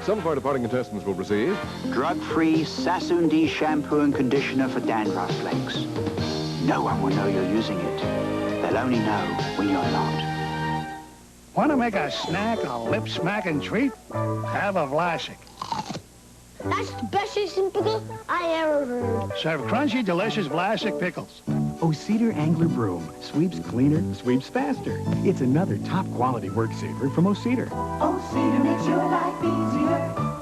Some of our departing contestants will receive drug-free Sassoon D shampoo and conditioner for dandruff flakes. No one will know you're using it. They'll only know when you're not. Want to make a snack a lip-smacking treat? Have a Vlasic. That's the best tasting pickle I ever heard. Serve crunchy, delicious Vlasic pickles. Cedar Angler Broom. Sweeps cleaner, sweeps faster. It's another top-quality work saver from Cedar. Cedar makes your life easier.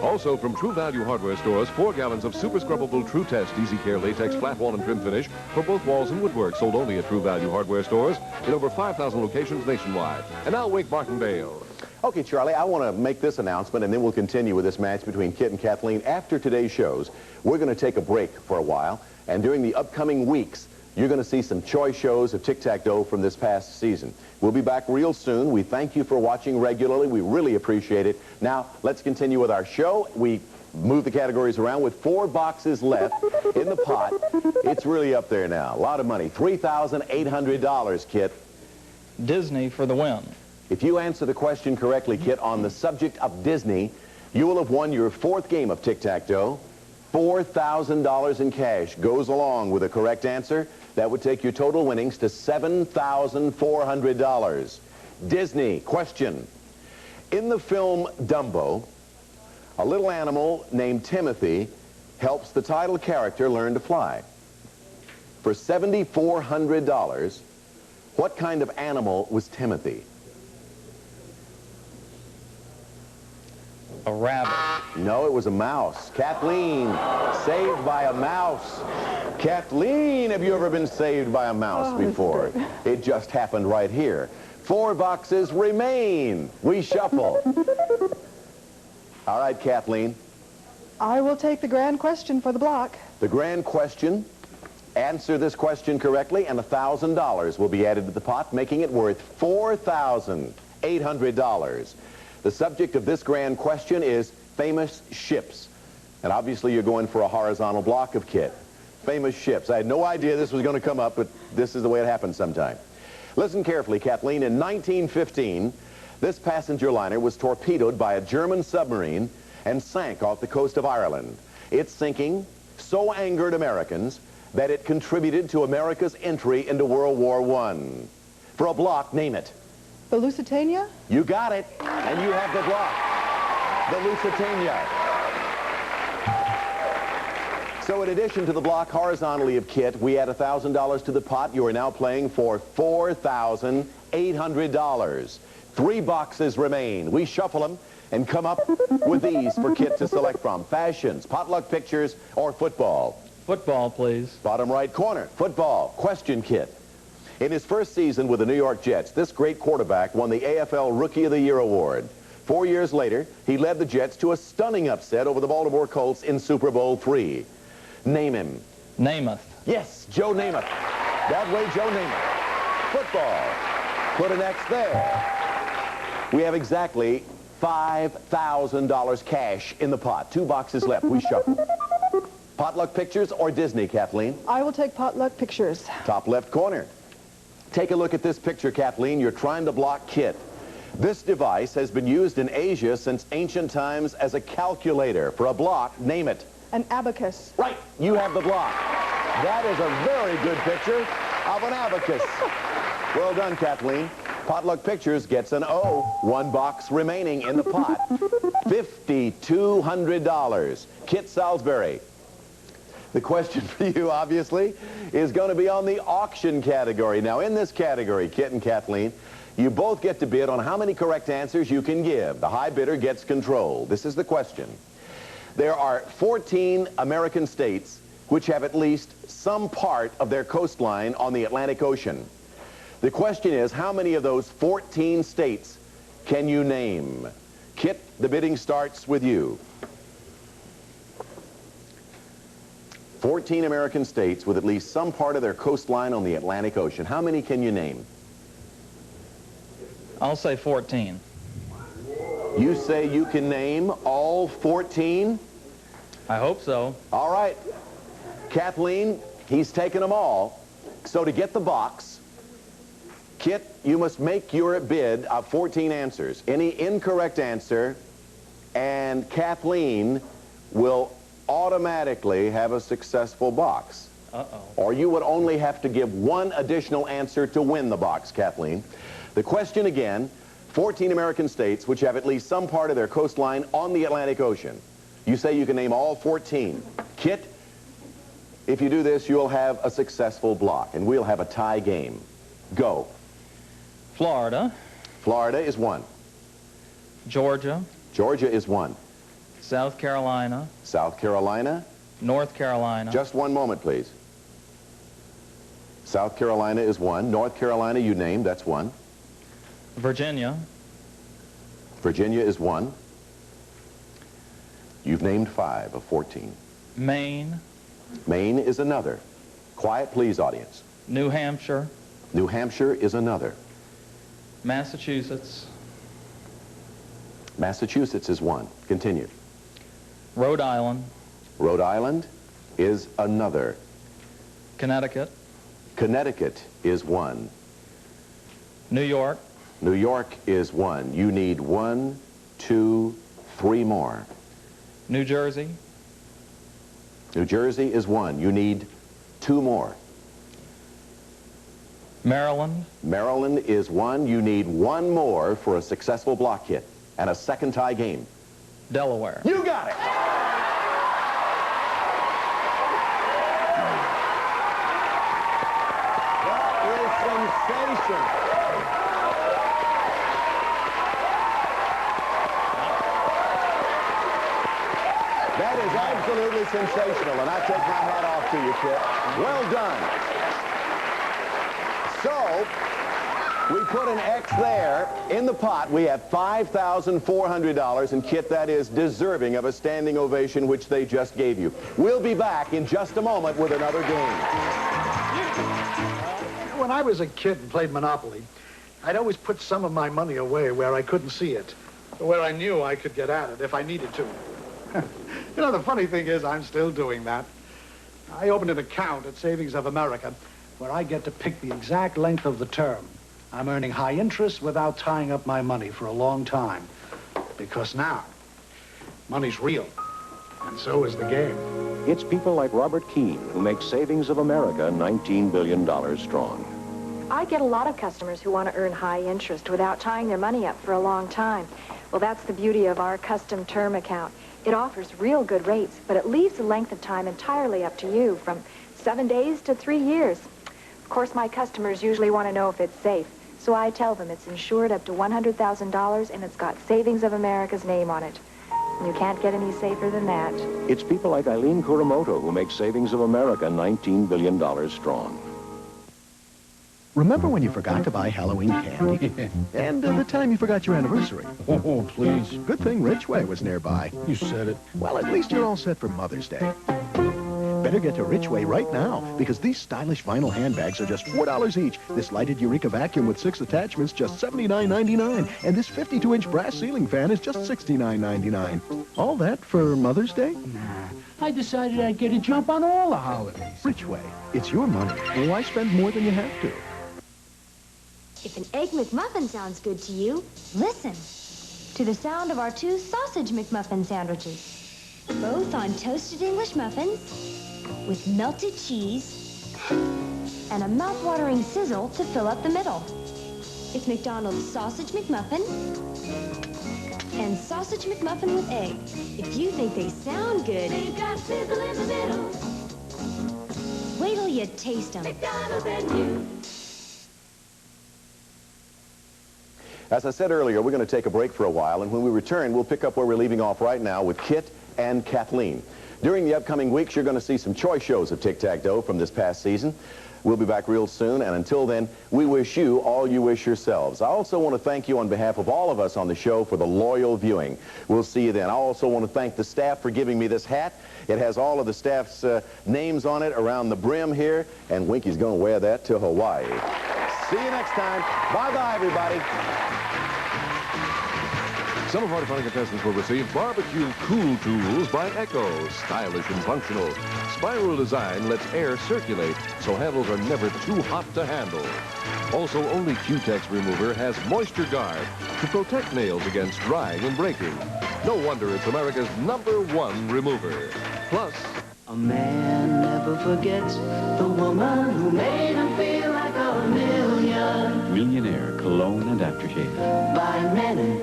Also from True Value Hardware stores, 4 gallons of super scrubbable True Test Easy Care Latex flat wall and trim finish for both walls and woodwork, sold only at True Value Hardware stores in over 5,000 locations nationwide. And now Wake Martindale. Okay, Charlie, I want to make this announcement, and then we'll continue with this match between Kit and Kathleen. After today's shows, we're going to take a break for a while, and during the upcoming weeks, you're going to see some choice shows of Tic Tac Dough from this past season. We'll be back real soon. We thank you for watching regularly. We really appreciate it. Now, let's continue with our show. We move the categories around with 4 boxes left in the pot. It's really up there now. A lot of money. $3,800, Kit. Disney for the win. If you answer the question correctly, Kit, on the subject of Disney, you will have won your 4th game of Tic Tac Dough. $4,000 in cash goes along with a correct answer. That would take your total winnings to $7,400. Disney, question. In the film Dumbo, a little animal named Timothy helps the title character learn to fly. For $7,400, what kind of animal was Timothy? A rabbit. No, it was a mouse. Kathleen, saved by a mouse. Kathleen, have you ever been saved by a mouse before? It just happened right here. 4 boxes remain. We shuffle. All right, Kathleen. I will take the grand question for the block. The grand question. Answer this question correctly, and $1,000 will be added to the pot, making it worth $4,800. The subject of this grand question is famous ships. And obviously you're going for a horizontal block of Kit. Famous ships. I had no idea this was going to come up, but this is the way it happens sometime. Listen carefully, Kathleen. In 1915, this passenger liner was torpedoed by a German submarine and sank off the coast of Ireland. Its sinking so angered Americans that it contributed to America's entry into World War I. For a block, name it. The Lusitania? You got it, and you have the block. The Lusitania. So in addition to the block horizontally of Kit, we add $1,000 to the pot. You are now playing for $4,800. 3 boxes remain. We shuffle them and come up with these for Kit to select from. Fashions, potluck pictures, or football. Football, please. Bottom right corner, football. Question, Kit. In his first season with the New York Jets, this great quarterback won the AFL Rookie of the Year award. 4 years later, he led the Jets to a stunning upset over the Baltimore Colts in Super Bowl III. Name him. Namath. Yes, Joe Namath. That way, Joe Namath. Football. Put an X there. We have exactly $5,000 cash in the pot. 2 boxes left. We shuffle. Potluck pictures or Disney, Kathleen? I will take potluck pictures. Top left corner. Take a look at this picture, Kathleen. You're trying to block Kit. This device has been used in Asia since ancient times as a calculator. For a block, name it. An abacus. Right. You have the block. That is a very good picture of an abacus. Well done, Kathleen. Potluck Pictures gets an O. 1 box remaining in the pot. $5,200. Kit Salisbury. The question for you, obviously, is going to be on the auction category. Now, in this category, Kit and Kathleen, you both get to bid on how many correct answers you can give. The high bidder gets control. This is the question. There are 14 American states which have at least some part of their coastline on the Atlantic Ocean. The question is, how many of those 14 states can you name? Kit, the bidding starts with you. 14 American states with at least some part of their coastline on the Atlantic Ocean. How many can you name? I'll say 14. You say you can name all 14? I hope so. All right. Kathleen, he's taken them all. So to get the box, Kit, you must make your bid of 14 answers. Any incorrect answer and Kathleen will automatically have a successful box. Uh-oh. Or you would only have to give one additional answer to win the box, Kathleen. The question again, 14 American states which have at least some part of their coastline on the Atlantic Ocean. You say you can name all 14. Kit, if you do this, you'll have a successful block, and we'll have a tie game. Go. Florida. Florida is one. Georgia. Georgia is one. South Carolina. South Carolina. North Carolina. Just one moment, please. South Carolina is one. North Carolina you named, that's one. Virginia. Virginia is one. You've named 5 of 14. Maine. Maine is another. Quiet, please, audience. New Hampshire. New Hampshire is another. Massachusetts. Massachusetts is one. Continue. Rhode Island. Rhode Island is another. Connecticut. Connecticut is one. New York. New York is one. You need 1, 2, 3 more. New Jersey. New Jersey is one. You need 2 more. Maryland. Maryland is one. You need 1 more for a successful block hit and a second tie game. Delaware. You got it! That is sensational. That is absolutely sensational, and I take my hat off to you, Kit. Well done. So, we put an X there in the pot. We have $5,400, and Kit, that is deserving of a standing ovation, which they just gave you. We'll be back in just a moment with another game. When I was a kid and played Monopoly, I'd always put some of my money away where I couldn't see it, where I knew I could get at it if I needed to. You know, the funny thing is I'm still doing that. I opened an account at Savings of America where I get to pick the exact length of the term. I'm earning high interest without tying up my money for a long time. Because now, money's real, and so is the game. It's people like Robert Keene who make Savings of America $19 billion strong. I get a lot of customers who want to earn high interest without tying their money up for a long time. Well, that's the beauty of our custom term account. It offers real good rates, but it leaves the length of time entirely up to you, from 7 days to 3 years. Of course, my customers usually want to know if it's safe, so I tell them it's insured up to $100,000 and it's got Savings of America's name on it. And you can't get any safer than that. It's people like Eileen Kuramoto who make Savings of America $19 billion strong. Remember when you forgot to buy Halloween candy? And the time you forgot your anniversary? Oh, please. Good thing Richway was nearby. You said it. Well, at least you're all set for Mother's Day. Better get to Richway right now, because these stylish vinyl handbags are just $4 each. This lighted Eureka vacuum with 6 attachments, just $79.99. And this 52-inch brass ceiling fan is just $69.99. All that for Mother's Day? Nah, I decided I'd get a jump on all the holidays. Richway, it's your money. Why spend more than you have to? If an Egg McMuffin sounds good to you, listen to the sound of our 2 Sausage McMuffin sandwiches. Both on toasted English muffins with melted cheese and a mouth-watering sizzle to fill up the middle. It's McDonald's Sausage McMuffin and Sausage McMuffin with egg. If you think they sound good, they've got sizzle in the middle. Wait till you taste them. McDonald's and you. As I said earlier, we're going to take a break for a while, and when we return, we'll pick up where we're leaving off right now with Kit and Kathleen. During the upcoming weeks, you're going to see some choice shows of Tic Tac Dough from this past season. We'll be back real soon, and until then, we wish you all you wish yourselves. I also want to thank you on behalf of all of us on the show for the loyal viewing. We'll see you then. I also want to thank the staff for giving me this hat. It has all of the staff's names on it around the brim here, and Winky's going to wear that to Hawaii. See you next time. Bye-bye, everybody. Some of our funny contestants will receive barbecue cool tools by Echo. Stylish and functional. Spiral design lets air circulate, so handles are never too hot to handle. Also, only Q-Tex Remover has moisture guard to protect nails against drying and breaking. No wonder it's America's #1 remover. Plus, a man never forgets the woman who made him feel like a million. Millionaire Cologne and Aftershave. By many.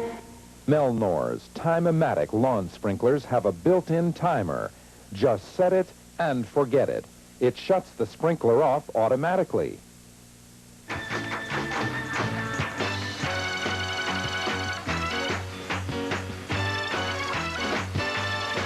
Melnor's Time-O-Matic lawn sprinklers have a built-in timer. Just set it and forget it. It shuts the sprinkler off automatically.